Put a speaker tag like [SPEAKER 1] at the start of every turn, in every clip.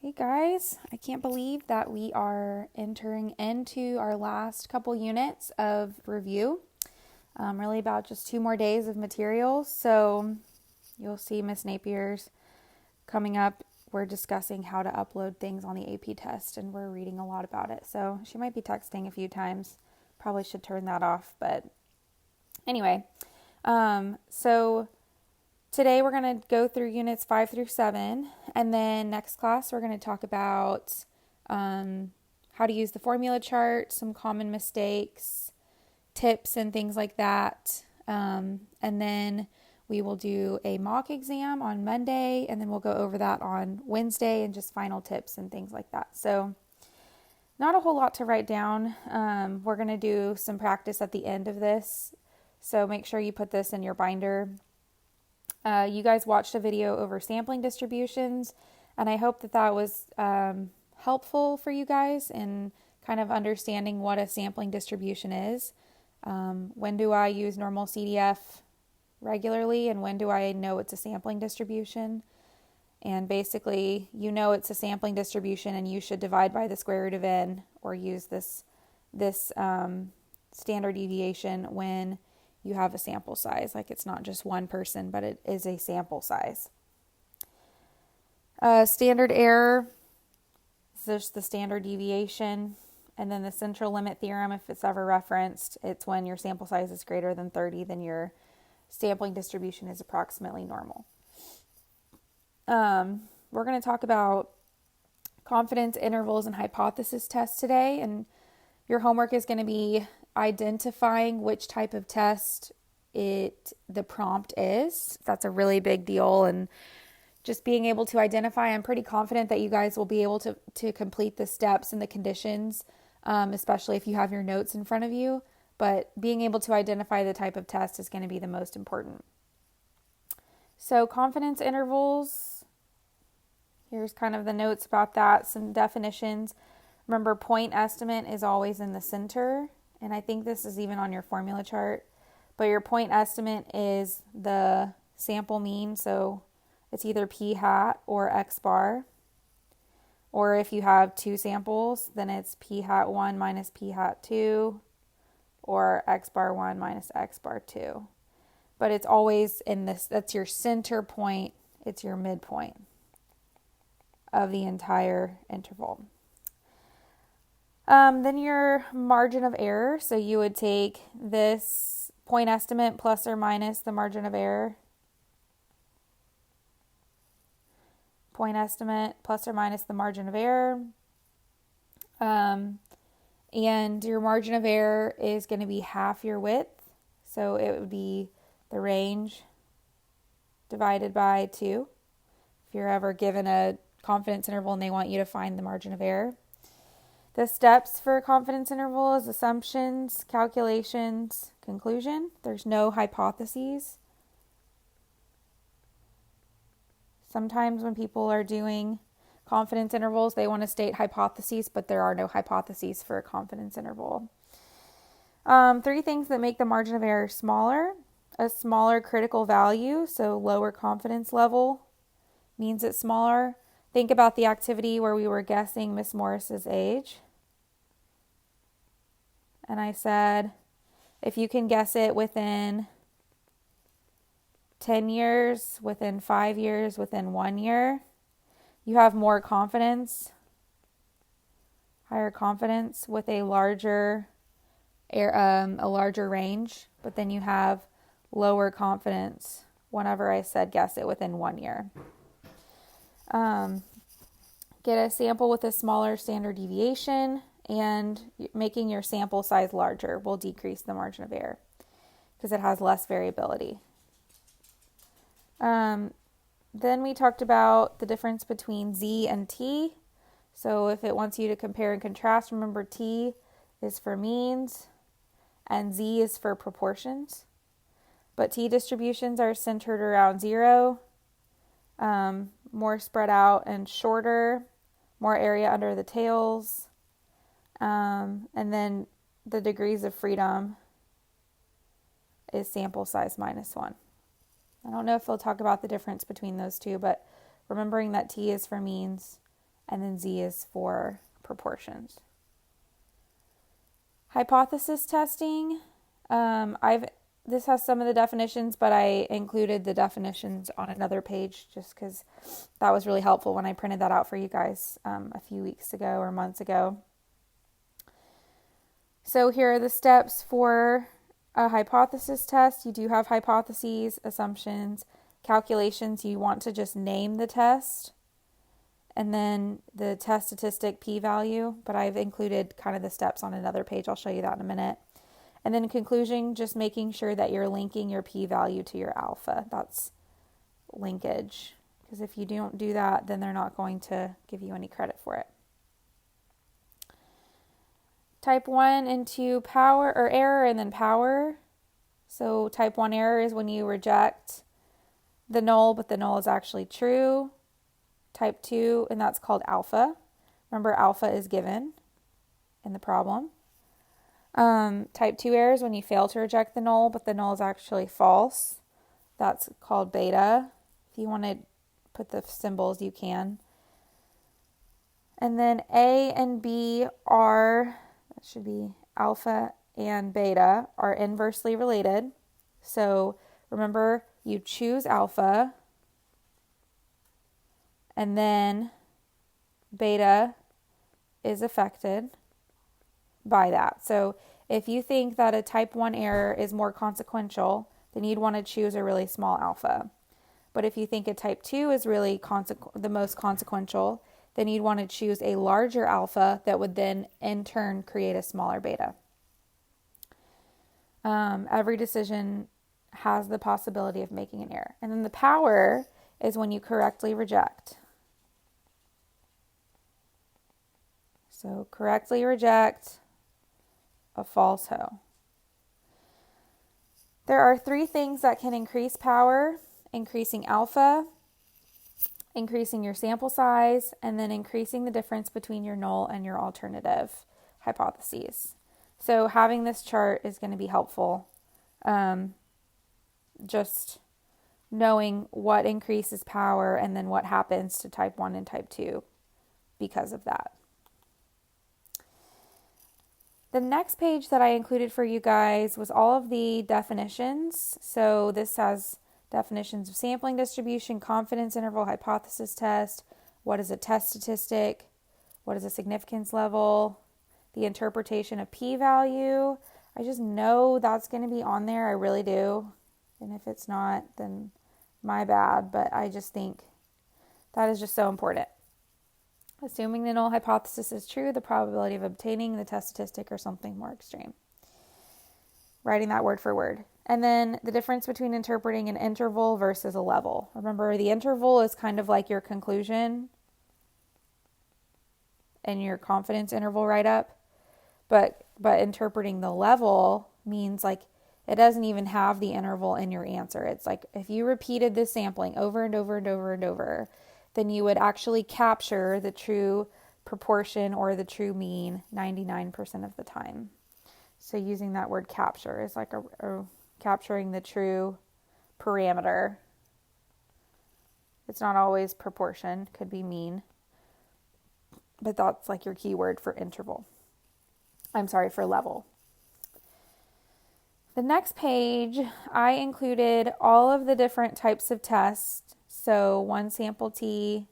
[SPEAKER 1] Hey guys, I can't believe that we are entering into our last couple units of review. Really about just 2 more days of materials. So you'll see Miss Napier's coming up. We're discussing how to upload things on the AP test and we're reading a lot about it. So she might be texting a few times. Probably should turn that off. But anyway, so today we're going to go through units 5 through 7, and then next class we're going to talk about how to use the formula chart, some common mistakes, tips, and things like that. And then we will do a mock exam on Monday, and then we'll go over that on Wednesday and just final tips and things like that. So not a whole lot to write down. We're going to do some practice at the end of this, so make sure you put this in your binder. You guys watched a video over sampling distributions, and I hope that was helpful for you guys in kind of understanding what a sampling distribution is. When do I use normal CDF regularly, and when do I know it's a sampling distribution? And basically, you know it's a sampling distribution, and you should divide by the square root of n, or use this standard deviation when you have a sample size. Like, it's not just one person, but it is a sample size. Standard error is just the standard deviation. And then the central limit theorem, if it's ever referenced, it's when your sample size is greater than 30, then your sampling distribution is approximately normal. We're going to talk about confidence intervals and hypothesis tests today. And your homework is going to be identifying which type of test the prompt is. That's a really big deal, and just being able to identify. I'm pretty confident that you guys will be able to complete the steps and the conditions, especially if you have your notes in front of you, but being able to identify the type of test is going to be the most important. So confidence intervals, here's kind of the notes about that, some definitions. Remember, point estimate is always in the center, and I think this is even on your formula chart, but your point estimate is the sample mean, so it's either p hat or x bar, or if you have two samples, then it's p hat 1 minus p hat 2, or x bar 1 minus x bar 2. But it's always in this, that's your center point, it's your midpoint of the entire interval. Then your margin of error. So you would take this point estimate plus or minus the margin of error. Point estimate plus or minus the margin of error. And your margin of error is going to be half your width. So it would be the range divided by 2. If you're ever given a confidence interval and they want you to find the margin of error. The steps for a confidence interval is assumptions, calculations, conclusion. There's no hypotheses. Sometimes when people are doing confidence intervals, they want to state hypotheses, but there are no hypotheses for a confidence interval. 3 things that make the margin of error smaller. A smaller critical value, so lower confidence level, means it's smaller. Think about the activity where we were guessing Miss Morris's age. And I said, if you can guess it within 10 years, within 5 years, within 1 year, you have more confidence, higher confidence with a larger range, but then you have lower confidence whenever I said guess it within 1 year. Get a sample with a smaller standard deviation, and making your sample size larger will decrease the margin of error because it has less variability. Then we talked about the difference between Z and T. So if it wants you to compare and contrast, remember T is for means and Z is for proportions. But T distributions are centered around 0, more spread out and shorter, more area under the tails, and then the degrees of freedom is sample size minus 1. I don't know if they'll talk about the difference between those two, but remembering that T is for means and then Z is for proportions. Hypothesis testing. This has some of the definitions, but I included the definitions on another page just because that was really helpful when I printed that out for you guys a few weeks ago or months ago. So here are the steps for a hypothesis test. You do have hypotheses, assumptions, calculations. You want to just name the test, and then the test statistic p-value, but I've included kind of the steps on another page. I'll show you that in a minute. And then in conclusion, just making sure that you're linking your p-value to your alpha. That's linkage, because if you don't do that, then they're not going to give you any credit for it. Type 1 and 2 power or error, and then power. So type 1 error is when you reject the null, but the null is actually true. Type 2, and that's called alpha. Remember, alpha is given in the problem. Type 2 error is when you fail to reject the null, but the null is actually false. That's called beta. If you want to put the symbols, you can. And then A and B are, that should be alpha and beta, are inversely related. So remember, you choose alpha, and then beta is affected by that. So if you think that a type 1 error is more consequential, then you'd want to choose a really small alpha. But if you think a type 2 is really the most consequential, then you'd want to choose a larger alpha that would then in turn create a smaller beta. Every decision has the possibility of making an error. And then the power is when you correctly reject. So correctly reject a false hoe. There are 3 things that can increase power: increasing alpha, increasing your sample size, and then increasing the difference between your null and your alternative hypotheses. So having this chart is going to be helpful. Just knowing what increases power and then what happens to type 1 and type 2 because of that. The next page that I included for you guys was all of the definitions. So this has definitions of sampling distribution, confidence interval, hypothesis test, what is a test statistic, what is a significance level, the interpretation of p-value. I just know that's going to be on there. I really do. And if it's not, then my bad. But I just think that is just so important. Assuming the null hypothesis is true, the probability of obtaining the test statistic or something more extreme. Writing that word for word. And then the difference between interpreting an interval versus a level. Remember, the interval is kind of like your conclusion and your confidence interval write-up. But interpreting the level means like it doesn't even have the interval in your answer. It's like if you repeated this sampling over and over and over and over, then you would actually capture the true proportion or the true mean 99% of the time. So using that word capture is like a capturing the true parameter. It's not always proportion, could be mean, but that's like your keyword for interval. For level. The next page, I included all of the different types of tests. So one sample T,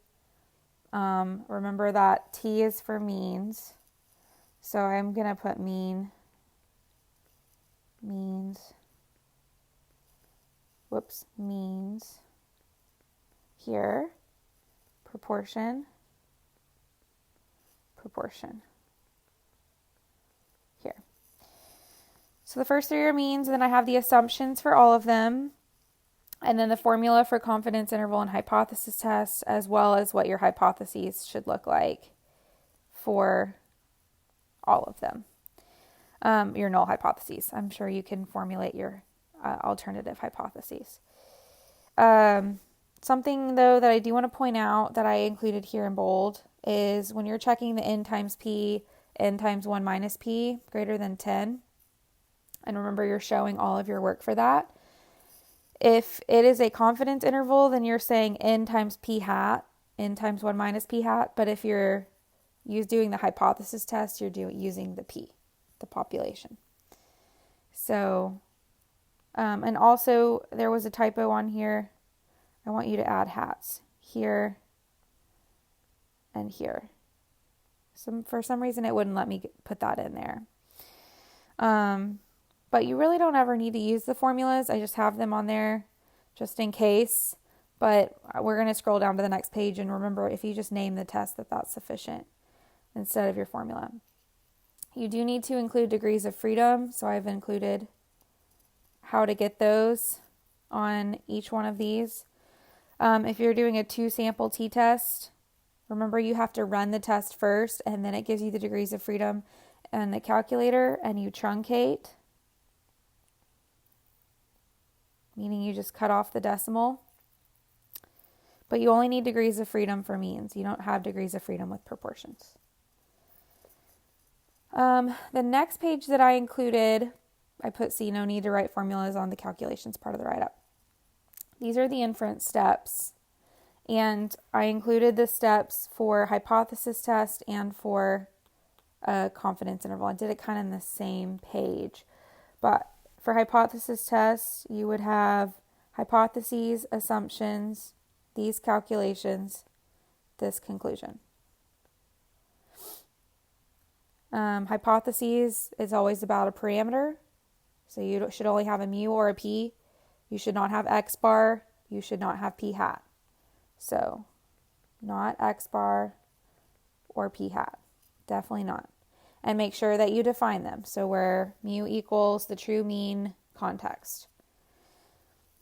[SPEAKER 1] remember that T is for means. So I'm going to put means, here, proportion, here. So the first 3 are means, and then I have the assumptions for all of them, and then the formula for confidence interval and hypothesis test, as well as what your hypotheses should look like for all of them. Your null hypotheses. I'm sure you can formulate your alternative hypotheses. Something, though, that I do want to point out that I included here in bold is when you're checking the n times p, n times 1 minus p greater than 10, and remember you're showing all of your work for that. If it is a confidence interval, then you're saying n times p hat n times 1 minus p hat, but if you're doing the hypothesis test, you're using the p, the population. So, and also there was a typo on here. I want you to add hats here and here. For some reason it wouldn't let me put that in there. But you really don't ever need to use the formulas. I just have them on there just in case. But we're going to scroll down to the next page, and remember, if you just name the test, that's sufficient instead of your formula. You do need to include degrees of freedom, so I've included how to get those on each one of these. If you're doing a 2-sample t-test, remember you have to run the test first, and then it gives you the degrees of freedom and the calculator, and you truncate, meaning you just cut off the decimal. But you only need degrees of freedom for means. You don't have degrees of freedom with proportions. The next page that I included, I put C, no need to write formulas on the calculations part of the write-up. These are the inference steps. And I included the steps for hypothesis test and for a confidence interval. I did it kind of in the same page. But for hypothesis test, you would have hypotheses, assumptions, these calculations, this conclusion. Hypotheses is always about a parameter. So you should only have a mu or a p. You should not have x bar. You should not have p hat. So not x bar or p hat. Definitely not. And make sure that you define them. So where mu equals the true mean context.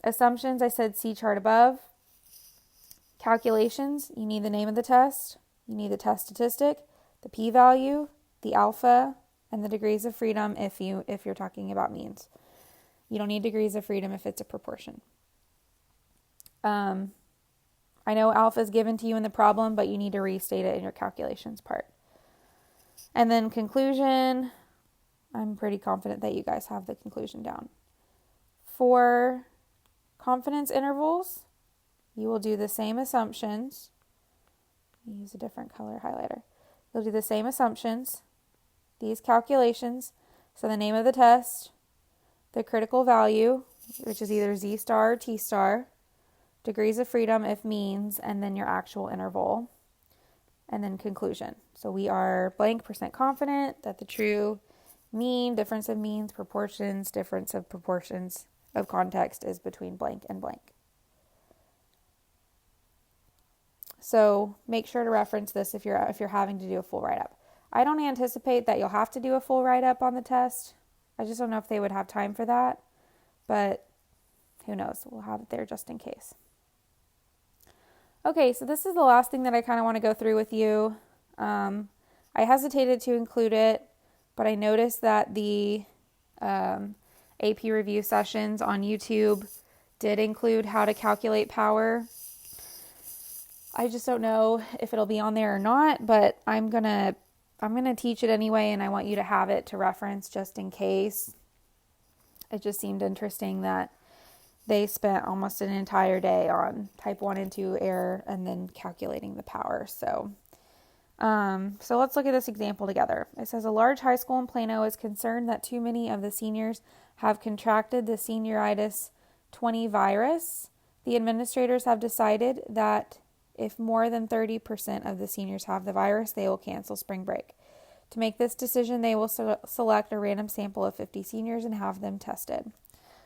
[SPEAKER 1] Assumptions, I said see chart above. Calculations, you need the name of the test. You need the test statistic, the p-value, the alpha, and the degrees of freedom if you're talking about means. You don't need degrees of freedom if it's a proportion. I know alpha is given to you in the problem, but you need to restate it in your calculations part. And then conclusion, I'm pretty confident that you guys have the conclusion down. For confidence intervals, you will do the same assumptions. Use a different color highlighter. You'll do the same assumptions, these calculations, so the name of the test, the critical value, which is either Z star or T star, degrees of freedom if means, and then your actual interval, and then conclusion. So we are blank % confident that the true mean, difference of means, proportions, difference of proportions of context is between blank and blank. So make sure to reference this if you're having to do a full write-up. I don't anticipate that you'll have to do a full write-up on the test. I just don't know if they would have time for that, but who knows? We'll have it there just in case. Okay, so this is the last thing that I kind of want to go through with you. I hesitated to include it, but I noticed that the AP review sessions on YouTube did include how to calculate power. I just don't know if it'll be on there or not, but I'm gonna teach it anyway, and I want you to have it to reference just in case. It just seemed interesting that they spent almost an entire day on type 1 and 2 error and then calculating the power. So let's look at this example together. It says a large high school in Plano is concerned that too many of the seniors have contracted the senioritis 20 virus. The administrators have decided that if more than 30% of the seniors have the virus, they will cancel spring break. To make this decision, they will select a random sample of 50 seniors and have them tested.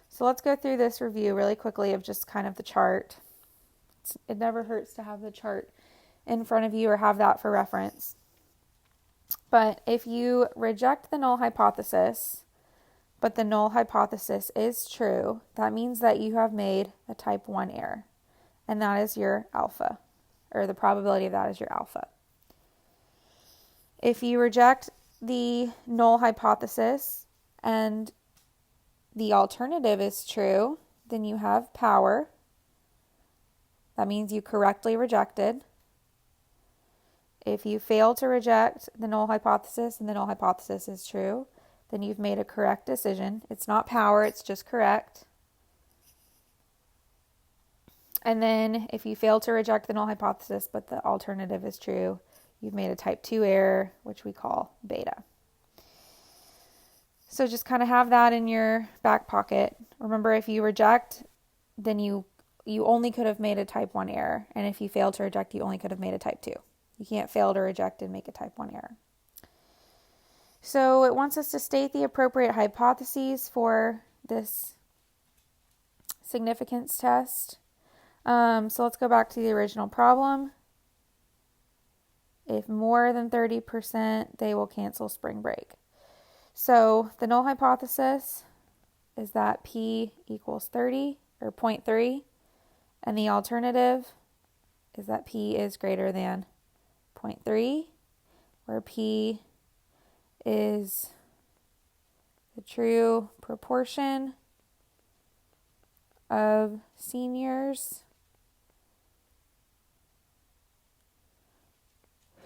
[SPEAKER 1] So let's go through this review really quickly of just kind of the chart. It never hurts to have the chart in front of you or have that for reference. But if you reject the null hypothesis, but the null hypothesis is true, that means that you have made a type 1 error, and that is your alpha, or the probability of that is your alpha. If you reject the null hypothesis and the alternative is true, then you have power. That means you correctly rejected. If you fail to reject the null hypothesis and the null hypothesis is true, then you've made a correct decision. It's not power, it's just correct. And then if you fail to reject the null hypothesis, but the alternative is true, you've made a type 2 error, which we call beta. So just kind of have that in your back pocket. Remember, if you reject, then you only could have made a type 1 error. And if you fail to reject, you only could have made a type 2. You can't fail to reject and make a type 1 error. So it wants us to state the appropriate hypotheses for this significance test. So let's go back to the original problem. If more than 30%, they will cancel spring break. So the null hypothesis is that P equals 30 or 0.3, and the alternative is that P is greater than 0.3, where P is the true proportion of seniors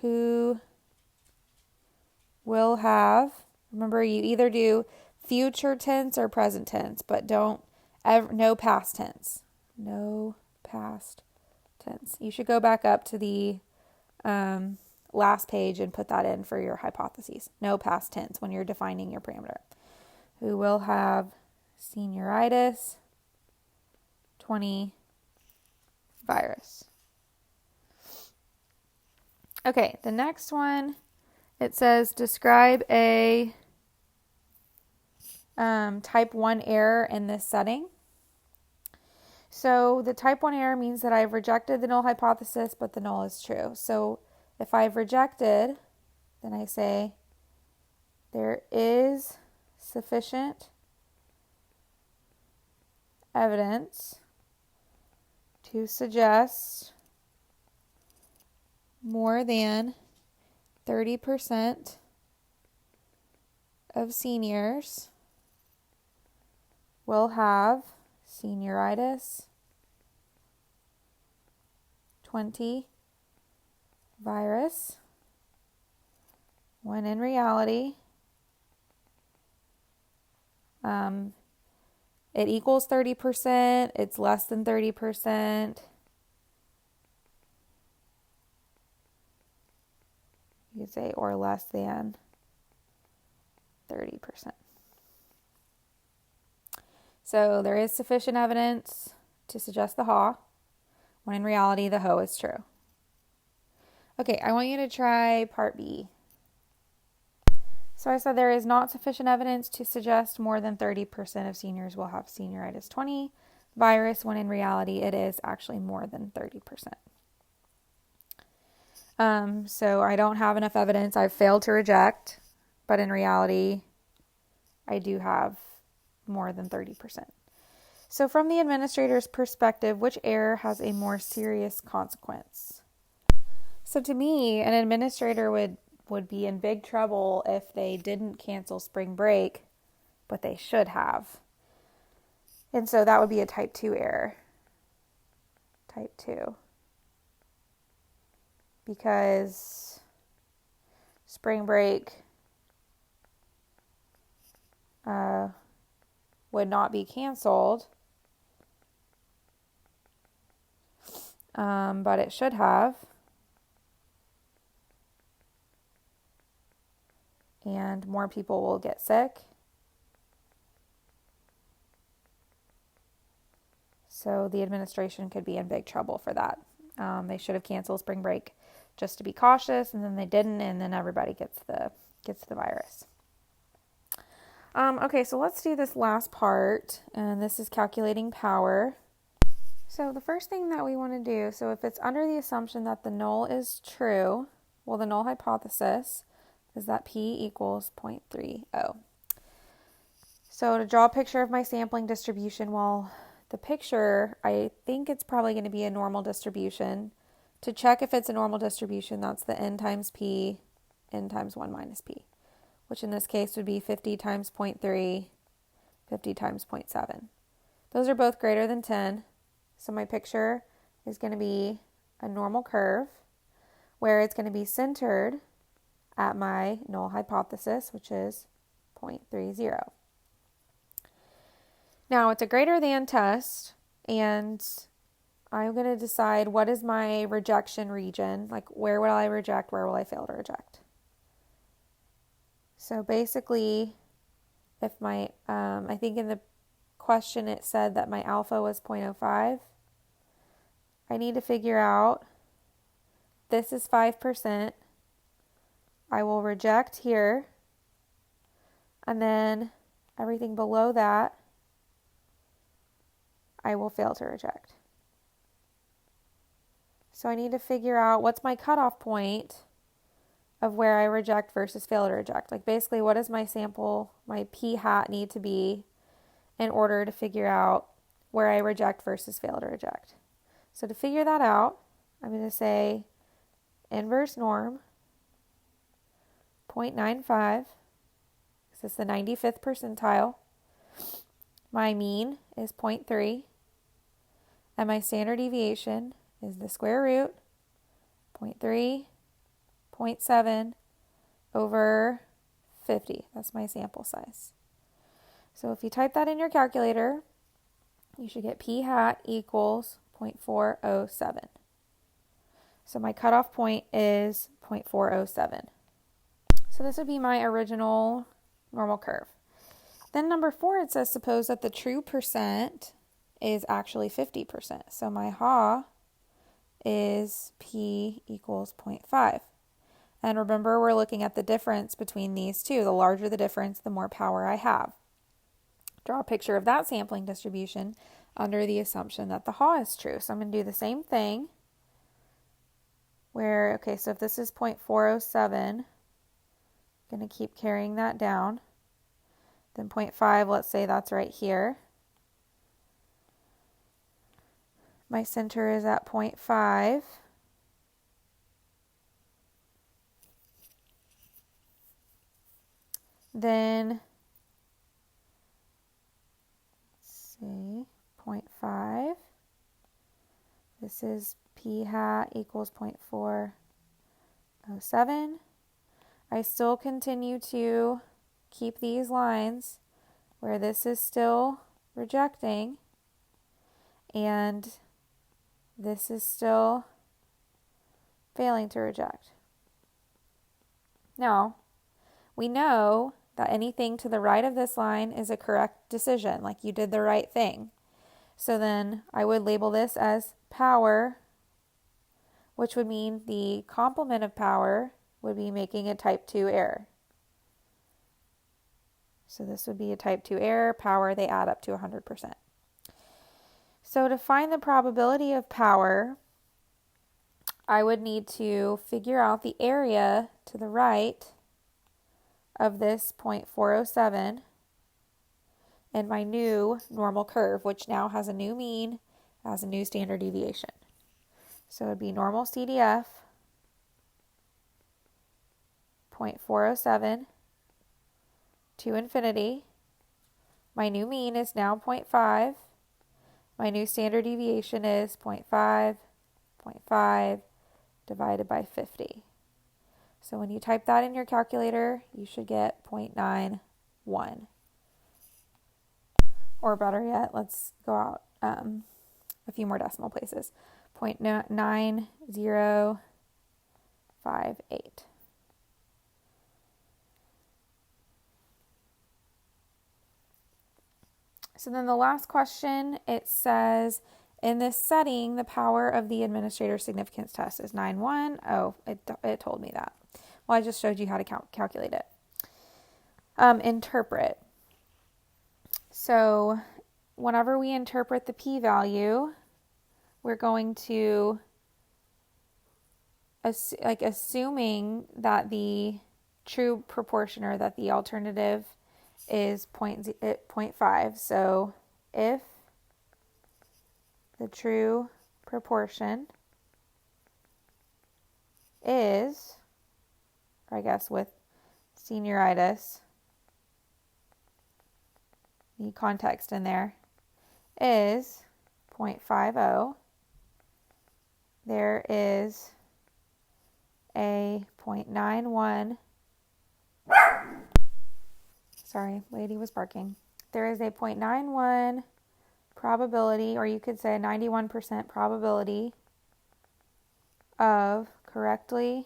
[SPEAKER 1] who will have, remember, you either do future tense or present tense, but no past tense. No past tense. You should go back up to the last page and put that in for your hypotheses. No past tense when you're defining your parameter. Who will have senioritis 20 virus. Okay, the next one, it says describe a type 1 error in this setting. So the type 1 error means that I've rejected the null hypothesis, but the null is true. So if I've rejected, then I say there is sufficient evidence to suggest more than 30% of seniors will have senioritis 20 virus, when in reality it equals 30%, it's less than 30%. You could say or less than 30%. So there is sufficient evidence to suggest the HA, when in reality the HO is true. Okay, I want you to try part B. So I said there is not sufficient evidence to suggest more than 30% of seniors will have senioritis 20 virus, when in reality it is actually more than 30%. So I don't have enough evidence. I've failed to reject, but in reality I do have more than 30%. So from the administrator's perspective, which error has a more serious consequence? So to me, an administrator would be in big trouble if they didn't cancel spring break, but they should have. And so that would be a type 2 error. Type 2. Because spring break would not be canceled, but it should have. And more people will get sick. So the administration could be in big trouble for that. They should have canceled spring break just to be cautious, and then they didn't, and then everybody gets the virus. Okay, so let's do this last part, and this is calculating power. So the first thing that we want to do, so if it's under the assumption that the null is true, well, the null hypothesis is that P equals 0.30. So to draw a picture of my sampling distribution, well, the picture, I think it's probably going to be a normal distribution. To check if it's a normal distribution, that's the n times P, n times 1 minus P, which in this case would be 50 times 0.3, 50 times 0.7. Those are both greater than 10, so my picture is going to be a normal curve where it's going to be centered at my null hypothesis, which is 0.30. Now, it's a greater than test, and I'm going to decide what is my rejection region, like where will I reject, where will I fail to reject. So basically, if my, I think in the question it said that my alpha was 0.05, I need to figure out, this is 5%, I will reject here, and then everything below that, I will fail to reject. So I need to figure out what's my cutoff point of where I reject versus fail to reject. Like basically, what does my sample, my p hat need to be in order to figure out where I reject versus fail to reject. So to figure that out, I'm going to say inverse norm, 0.95. This is the 95th percentile. My mean is 0.3. And my standard deviation is the square root, 0.3, 0.7 over 50. That's my sample size. So if you type that in your calculator, you should get p hat equals 0.407. So my cutoff point is 0.407. So this would be my original normal curve. Then number 4, it says suppose that the true percent is actually 50%. So my HA is P equals 0.5. And remember, we're looking at the difference between these two. The larger the difference, the more power I have. Draw a picture of that sampling distribution under the assumption that the HA is true. So I'm going to do the same thing where, okay, so if this is 0.407, I'm going to keep carrying that down. Then 0.5, let's say that's right here. My center is at 0.5. Then, let's see, 0.5. This is p hat equals 0.407. I still continue to keep these lines where this is still rejecting and this is still failing to reject. Now, we know that anything to the right of this line is a correct decision, like you did the right thing. So then I would label this as power, which would mean the complement of power would be making a type 2 error. So this would be a type 2 error. Power, they add up to 100%. So to find the probability of power, I would need to figure out the area to the right of this 0.407 in my new normal curve, which now has a new mean, has a new standard deviation. So it would be normal CDF, 0.407 to infinity. My new mean is now 0.5. My new standard deviation is 0.5, 0.5 divided by 50. So when you type that in your calculator, you should get 0.91. Or better yet, let's go out a few more decimal places. 0.9058. So then the last question, it says, in this setting, the power of the administrator significance test is 9.1. Oh, it told me that. Well, I just showed you how to calculate it. Interpret. So whenever we interpret the p-value, we're going to, assuming that the true proportion or that the alternative is 0.5. So if the true proportion is, or I guess with senioritis, the context in there is 0.50, there is a 0.91, sorry, lady was barking. There is a 0.91 probability, or you could say 91% probability of correctly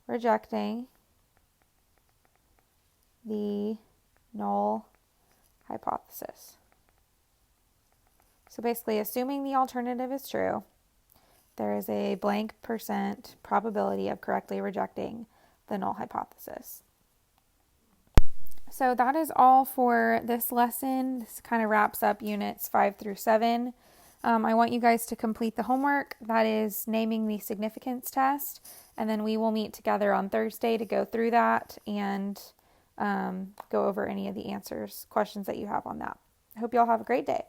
[SPEAKER 1] rejecting the null hypothesis. So basically, assuming the alternative is true, there is a blank percent probability of correctly rejecting the null hypothesis. So that is all for this lesson. This kind of wraps up units 5 through 7. I want you guys to complete the homework, that is naming the significance test, and then we will meet together on Thursday to go through that and go over any of the questions that you have on that. I hope you all have a great day.